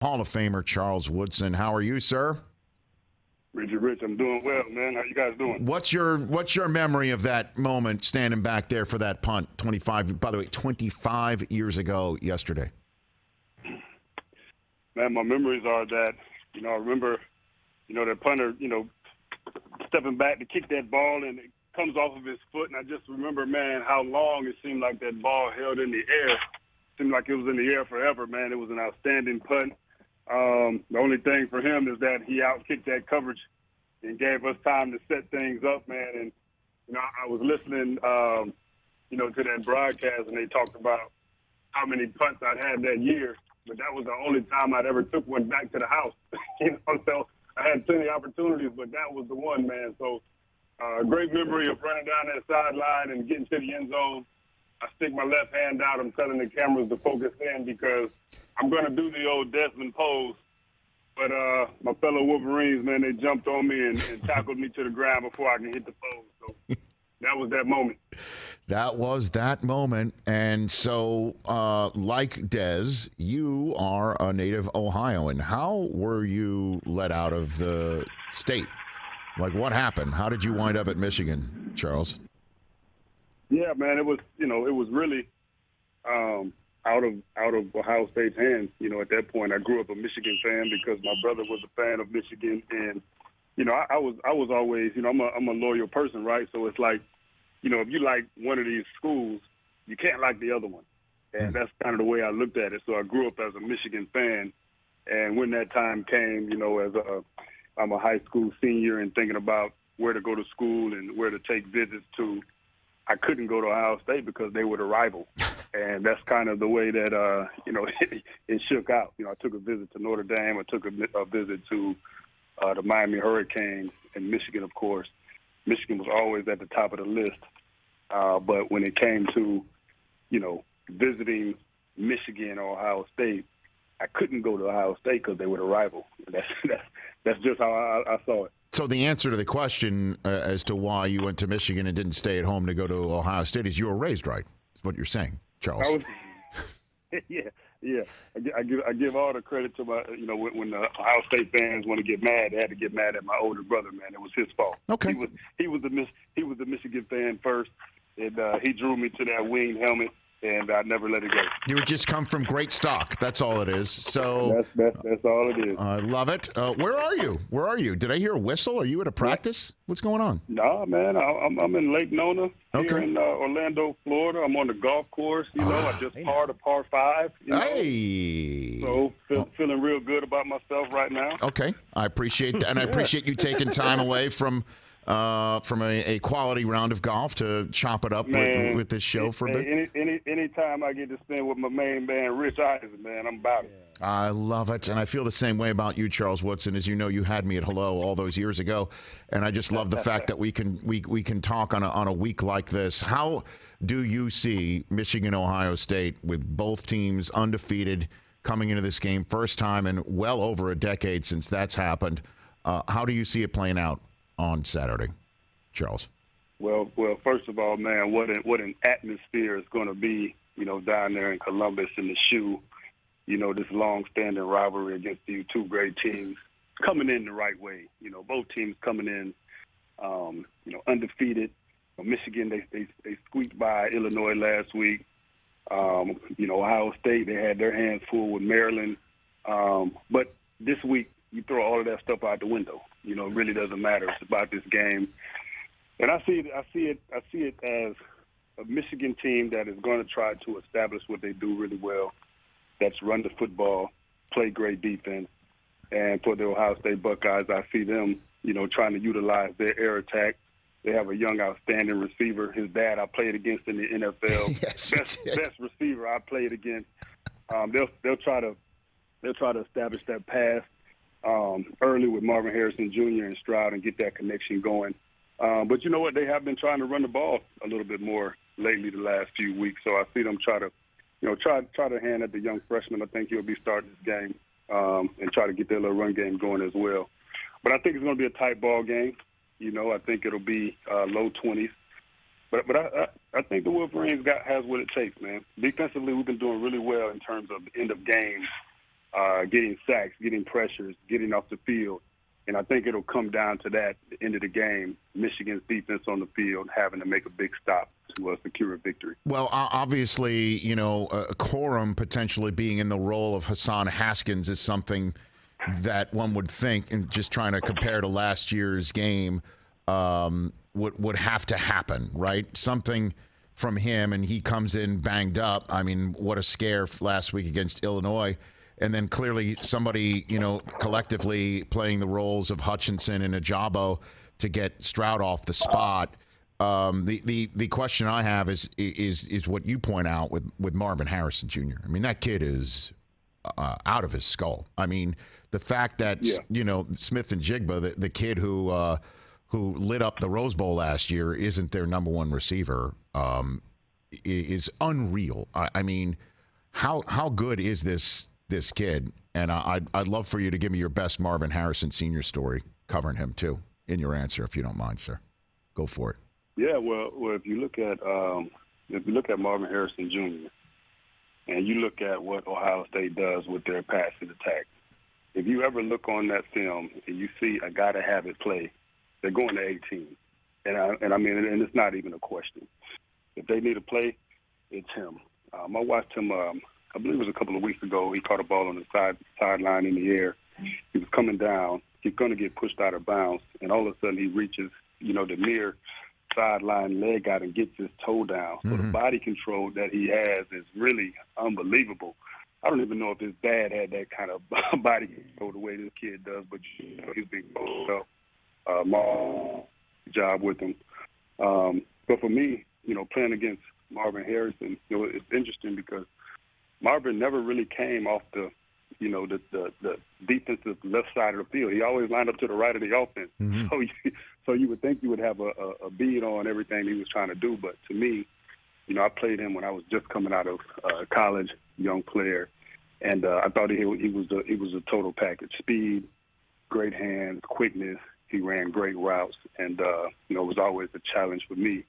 Hall of Famer Charles Woodson. How are you, sir? Rich, I'm doing well, man. How you guys doing? What's your memory of that moment standing back there for that punt? 25 years ago yesterday. Man, my memories are that, I remember, that punter, stepping back to kick that ball and it comes off of his foot. And I just remember, man, how long it seemed like that ball held in the air. It seemed like it was in the air forever, man. It was an outstanding punt. The only thing for him is that he outkicked that coverage and gave us time to set things up, man. And, I was listening, to that broadcast, and they talked about how many punts I'd had that year. But that was the only time I'd ever took one back to the house. So I had plenty of opportunities, but that was the one, man. So a great memory of running down that sideline and getting to the end zone. I stick my left hand out. I'm telling the cameras to focus in because I'm going to do the old Desmond pose. But my fellow Wolverines, man, they jumped on me and tackled me to the ground before I could hit the pose. So that was that moment. That was that moment. And so, like Dez, you are a native Ohioan. How were you let out of the state? Like, what happened? How did you wind up at Michigan, Charles? Yeah, man, it was really out of Ohio State's hands. At that point, I grew up a Michigan fan because my brother was a fan of Michigan, and I was always, I'm a loyal person, right? So it's like, if you like one of these schools, you can't like the other one, and that's kind of the way I looked at it. So I grew up as a Michigan fan, and when that time came, I'm a high school senior and thinking about where to go to school and where to take visits to, I couldn't go to Ohio State because they were the rival. And that's kind of the way that, it shook out. I took a visit to Notre Dame. I took a visit to the Miami Hurricanes and Michigan, of course. Michigan was always at the top of the list. But when it came to, visiting Michigan or Ohio State, I couldn't go to Ohio State because they were the rival. That's just how I saw it. So the answer to the question as to why you went to Michigan and didn't stay at home to go to Ohio State is you were raised right. Is what you're saying, Charles. Yeah. I give all the credit to my, when the Ohio State fans want to get mad, they had to get mad at my older brother, man. It was his fault. Okay. He was the Michigan fan first, and he drew me to that winged helmet. And I never let it go. You would just come from great stock. That's all it is. So that's all it is. I love it. Where are you? Where are you? Did I hear a whistle? Are you at a practice? What's going on? No, man. I'm in Lake Nona here in Orlando, Florida. I'm on the golf course. I just parred a par 5. Hey. So feeling real good about myself right now. Okay, I appreciate that, and I appreciate you taking time away from a quality round of golf to chop it up with this show for a bit. Anytime I get to spend with my main man, Rich Eisen, man, I'm about it. I love it, and I feel the same way about you, Charles Woodson. As you know, you had me at Hello all those years ago, and I just love the fact that we can talk on a week like this. How do you see Michigan-Ohio State with both teams undefeated coming into this game, first time in well over a decade since that's happened? How do you see it playing out on Saturday, Charles? Well, first of all, man, what an atmosphere it's going to be, down there in Columbus in the shoe. This long-standing rivalry against these two great teams coming in the right way. Both teams coming in, undefeated. Michigan, they squeaked by Illinois last week. Ohio State, they had their hands full with Maryland. But this week, you throw all of that stuff out the window. It really doesn't matter. It's about this game. And I see it as a Michigan team that is going to try to establish what they do really well. That's run the football, play great defense. And for the Ohio State Buckeyes, I see them, trying to utilize their air attack. They have a young, outstanding receiver. His dad I played against in the NFL. Yes, best receiver I played against. They'll try to establish that pass early with Marvin Harrison Jr. and Stroud and get that connection going. But you know what? They have been trying to run the ball a little bit more lately the last few weeks. So I see them try to hand at the young freshman. I think he'll be starting this game and try to get their little run game going as well. But I think it's going to be a tight ball game. I think it'll be low 20s. But I think the Wolverines has what it takes, man. Defensively, we've been doing really well in terms of the end of games. getting sacks, getting pressures, getting off the field. And I think it'll come down to that at the end of the game, Michigan's defense on the field having to make a big stop to secure a victory. Well, obviously, Corum potentially being in the role of Hassan Haskins is something that one would think, and just trying to compare to last year's game, would have to happen, right? Something from him, and he comes in banged up. I mean, what a scare last week against Illinois. And then clearly somebody, collectively playing the roles of Hutchinson and Ajabo to get Stroud off the spot. The question I have is what you point out with Marvin Harrison Jr. I mean, that kid is out of his skull. I mean, the fact that Smith-Njigba, the kid who lit up the Rose Bowl last year, isn't their number one receiver, is unreal. I mean, how good is this kid? And I'd love for you to give me your best Marvin Harrison Sr. story covering him too in your answer, if you don't mind, sir. Go for it. Yeah, well, if you look at Marvin Harrison Jr. and you look at what Ohio State does with their passing attack, if you ever look on that film and you see a guy to have it play, they're going to 18, and it's not even a question. If they need a play, it's him. I watched him. I believe it was a couple of weeks ago. He caught a ball on the sideline in the air. He was coming down. He's going to get pushed out of bounds, and all of a sudden he reaches, the near sideline leg out and gets his toe down. So the body control that he has is really unbelievable. I don't even know if his dad had that kind of body control the way this kid does, but he's been job with him. But for me, playing against Marvin Harrison, it's interesting because Marvin never really came off the defensive left side of the field. He always lined up to the right of the offense. So you would think you would have a bead on everything he was trying to do. But to me, I played him when I was just coming out of college, young player, and I thought he was a total package: speed, great hands, quickness. He ran great routes, and it was always a challenge for me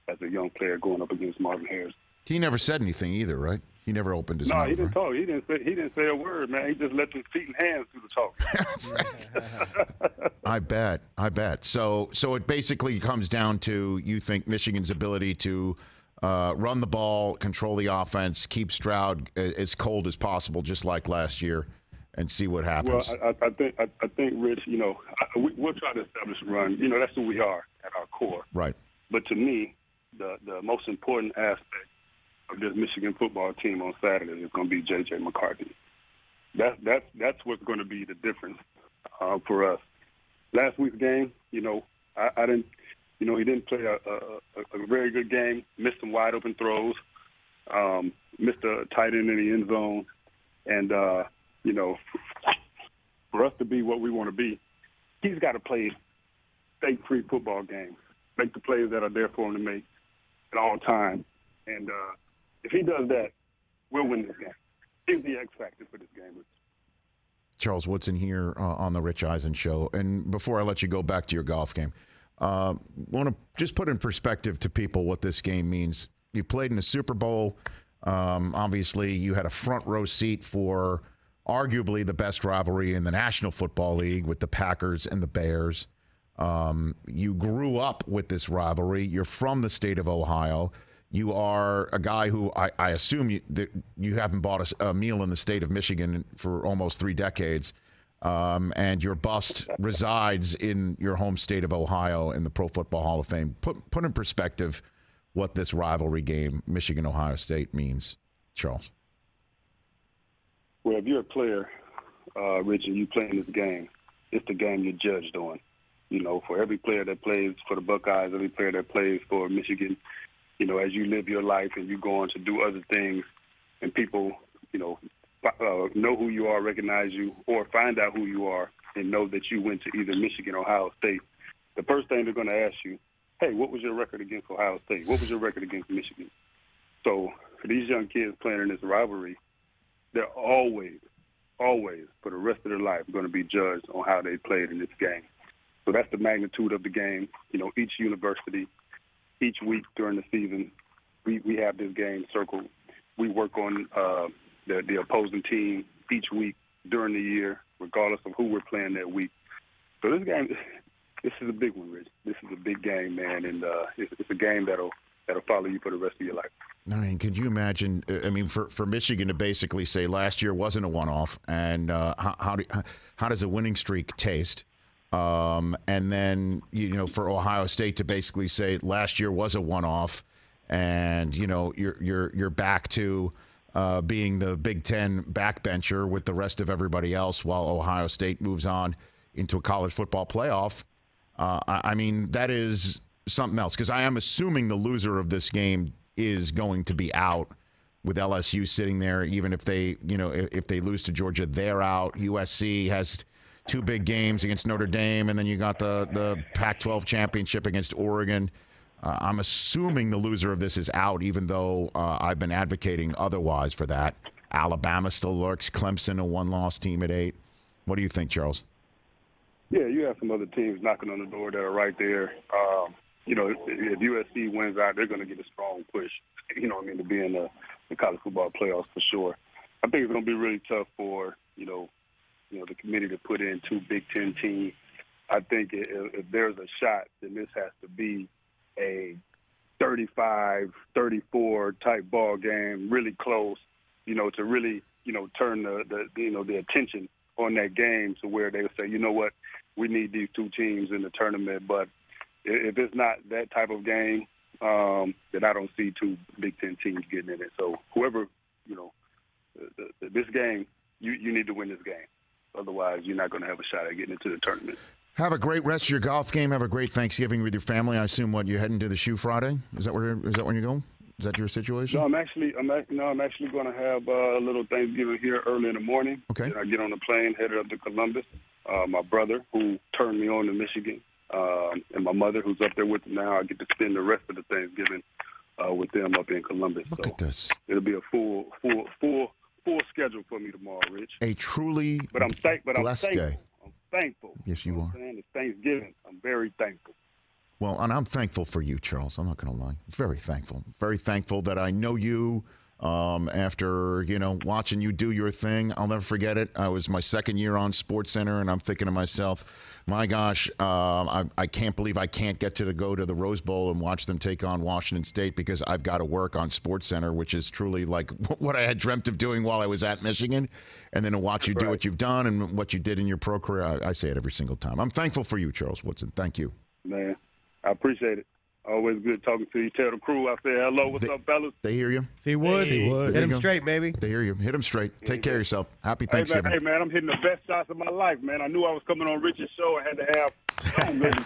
as a young player going up against Marvin Harrison. He never said anything either, right? He never opened his mouth. No, he didn't talk. He didn't say a word, man. He just let his feet and hands do the talking. I bet. So it basically comes down to, you think, Michigan's ability to run the ball, control the offense, keep Stroud as cold as possible, just like last year, and see what happens. Well, I think, Rich, we'll try to establish a run. That's who we are at our core. Right. But to me, the most important aspect of this Michigan football team on Saturday is going to be J.J. McCarthy. That's what's going to be the difference for us. Last week's game, I didn't, he didn't play a very good game. Missed some wide open throws. Missed a tight end in the end zone, and for us to be what we want to be, he's got to play mistake-free football games, make the plays that are there for him to make at all times, and if he does that, we'll win this game. He's the X factor for this game. Charles Woodson here on the Rich Eisen Show. And before I let you go back to your golf game, want to just put in perspective to people what this game means. You played in the Super Bowl. Obviously, you had a front row seat for arguably the best rivalry in the National Football League with the Packers and the Bears. You grew up with this rivalry. You're from the state of Ohio. You are a guy who I assume that you haven't bought a meal in the state of Michigan for almost 3 decades, and your bust resides in your home state of Ohio in the Pro Football Hall of Fame. Put in perspective what this rivalry game, Michigan-Ohio State, means, Charles. Well, if you're a player, Rich, and you play in this game, it's the game you're judged on. For every player that plays for the Buckeyes, every player that plays for Michigan, as you live your life and you go on to do other things and people, know who you are, recognize you, or find out who you are and know that you went to either Michigan or Ohio State, the first thing they're going to ask you, hey, what was your record against Ohio State? What was your record against Michigan? So for these young kids playing in this rivalry, they're always, for the rest of their life, going to be judged on how they played in this game. So that's the magnitude of the game. Each university, each week during the season, we have this game circled. We work on the opposing team each week during the year, regardless of who we're playing that week. So this game, this is a big one, Rich. This is a big game, man, and it's a game that'll follow you for the rest of your life. I mean, could you imagine? I mean, for Michigan to basically say last year wasn't a one-off, and how does a winning streak taste? And then for Ohio State to basically say last year was a one-off, and you're back to being the Big Ten backbencher with the rest of everybody else, while Ohio State moves on into a college football playoff. I mean, that is something else, because I am assuming the loser of this game is going to be out, with LSU sitting there. Even if they lose to Georgia, they're out. USC has 2 big games against Notre Dame, and then you got the Pac-12 championship against Oregon. I'm assuming the loser of this is out, even though I've been advocating otherwise for that. Alabama still lurks. Clemson, a 1-loss team at 8. What do you think, Charles? Yeah, you have some other teams knocking on the door that are right there. If USC wins out, they're going to get a strong push, to be in the college football playoffs for sure. I think it's going to be really tough for, the committee to put in 2 Big Ten teams. I think if there's a shot, then this has to be a 35-34 type ball game, really close, to really, turn the attention on that game to where they would say, you know what, we need these 2 teams in the tournament. But if it's not that type of game, then I don't see 2 Big Ten teams getting in it. So whoever, this game, you need to win this game. Otherwise, you're not going to have a shot at getting into the tournament. Have a great rest of your golf game. Have a great Thanksgiving with your family. I assume you're heading to the Shoe Friday? Is that when you're going? Is that your situation? No, I'm actually going to have a little Thanksgiving here early in the morning. Okay. Then I get on the plane, headed up to Columbus. My brother, who turned me on to Michigan, and my mother, who's up there with me now, I get to spend the rest of the Thanksgiving with them up in Columbus. Look at this. It'll be a full schedule for me tomorrow, Rich. A truly blessed day. I'm thankful. Yes, you are. It's Thanksgiving. I'm very thankful. Well, and I'm thankful for you, Charles. I'm not going to lie. Very thankful. Very thankful that I know you after, watching you do your thing. I'll never forget it. I was my second year on SportsCenter, and I'm thinking to myself, my gosh, I can't believe I can't get to go to the Rose Bowl and watch them take on Washington State because I've got to work on SportsCenter, which is truly like what I had dreamt of doing while I was at Michigan. And then to watch you do what you've done and what you did in your pro career, I say it every single time. I'm thankful for you, Charles Woodson. Thank you. Man, I appreciate it. Always good talking to you. Tell the crew I say hello. What's up, fellas? They hear you. See Wood. Hit him straight, baby. They hear you. Hit them straight. Take care of yourself. Happy Thanksgiving. Hey, man, I'm hitting the best shots of my life, man. I knew I was coming on Rich's show. I had to have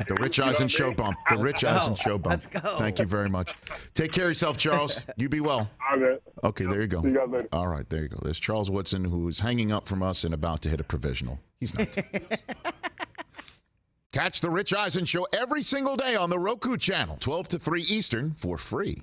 the Rich Eisen Show bump. The Rich Eisen Show bump. Let's go. Thank you very much. Take care of yourself, Charles. You be well. All right. Okay, there you go. See you guys later. All right, there you go. There's Charles Woodson, who's hanging up from us and about to hit a provisional. He's not. Catch the Rich Eisen Show every single day on the Roku channel, 12 to 3 Eastern, for free.